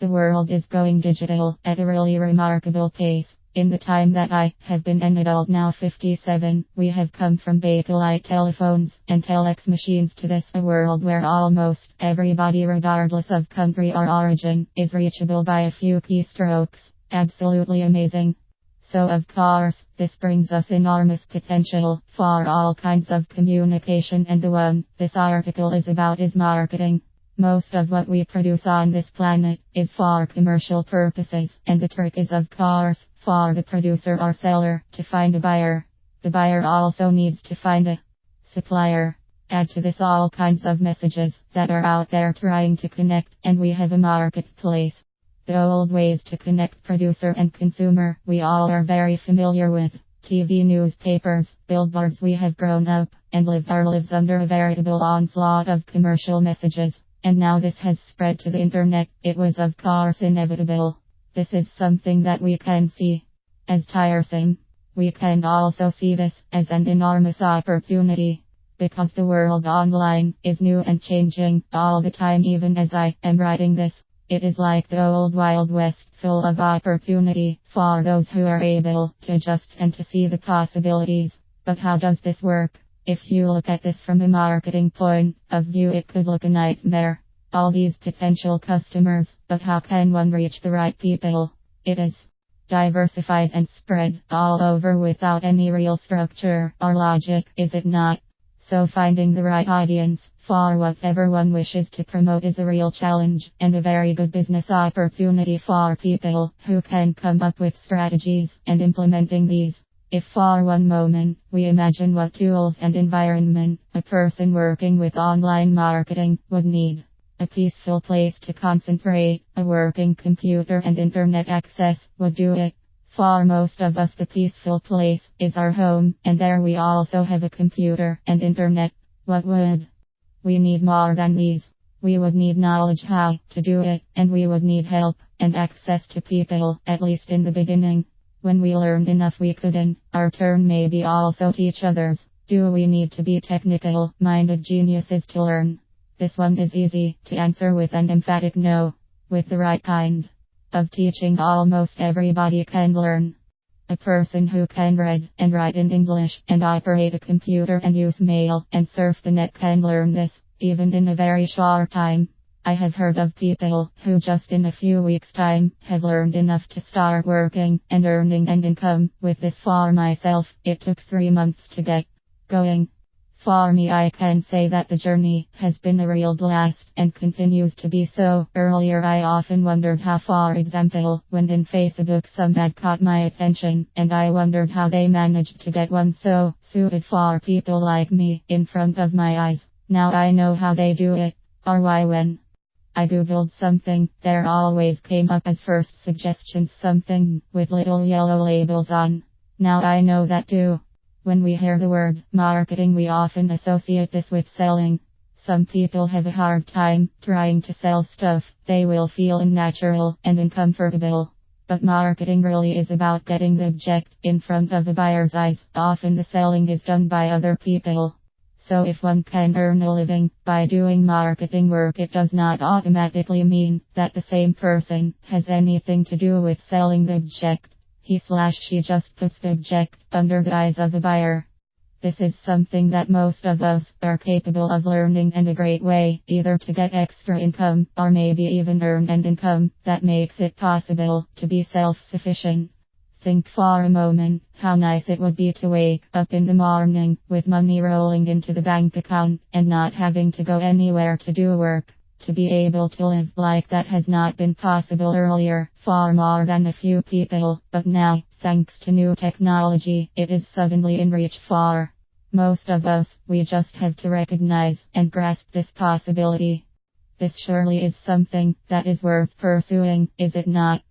The world is going digital at a really remarkable pace. In the time that I have been an adult, now 57, we have come from Bakelite telephones and telex machines to this, a world where almost everybody, regardless of country or origin, is reachable by a few keystrokes. Absolutely amazing. So of course, this brings us enormous potential for all kinds of communication, and the one this article is about is marketing. Most of what we produce on this planet is for commercial purposes, and the trick is, of course, for the producer or seller to find a buyer. The buyer also needs to find a supplier. Add to this all kinds of messages that are out there trying to connect, and we have a marketplace. The old ways to connect producer and consumer we all are very familiar with. TV, newspapers, billboards. We have grown up and lived our lives under a veritable onslaught of commercial messages. And now this has spread to the internet. It was of course inevitable. This is something that we can see as tiresome. We can also see this as an enormous opportunity, because the world online is new and changing all the time. Even as I am writing this, it is like the old Wild West, full of opportunity for those who are able to adjust and to see the possibilities. But how does this work? If you look at this from a marketing point of view, it could look a nightmare. All these potential customers, but how can one reach the right people? It is diversified and spread all over without any real structure or logic, is it not? So finding the right audience for whatever one wishes to promote is a real challenge, and a very good business opportunity for people who can come up with strategies and implementing these. If for one moment we imagine what tools and environment a person working with online marketing would need: a peaceful place to concentrate, a working computer and internet access would do it. For most of us, the peaceful place is our home, and there we also have a computer and internet. What would we need more than these? We would need knowledge how to do it, and we would need help and access to people, at least in the beginning. When we learned enough, we could in our turn maybe also teach others. Do we need to be technical-minded geniuses to learn? This one is easy to answer with an emphatic no. With the right kind of teaching, almost everybody can learn. A person who can read and write in English and operate a computer and use mail and surf the net can learn this, even in a very short time. I have heard of people who just in a few weeks' time have learned enough to start working and earning an income with this. For myself, it took 3 months to get going. For me, I can say that the journey has been a real blast and continues to be so. Earlier I often wondered how, for example, when in Facebook some ad caught my attention, and I wondered how they managed to get one so suited for people like me in front of my eyes. Now I know how they do it, or why when I googled something, there always came up as first suggestions something with little yellow labels on. Now I know that too. When we hear the word marketing, we often associate this with selling. Some people have a hard time trying to sell stuff they will feel unnatural and uncomfortable. But marketing really is about getting the object in front of a buyer's eyes. Often the selling is done by other people. So if one can earn a living by doing marketing work, it does not automatically mean that the same person has anything to do with selling the object. He/she just puts the object under the eyes of a buyer. This is something that most of us are capable of learning, and a great way either to get extra income or maybe even earn an income that makes it possible to be self-sufficient. Think for a moment how nice it would be to wake up in the morning with money rolling into the bank account and not having to go anywhere to do work. To be able to live like that has not been possible earlier for more than a few people, but now, thanks to new technology, it is suddenly in reach for most of us. We just have to recognize and grasp this possibility. This surely is something that is worth pursuing, is it not?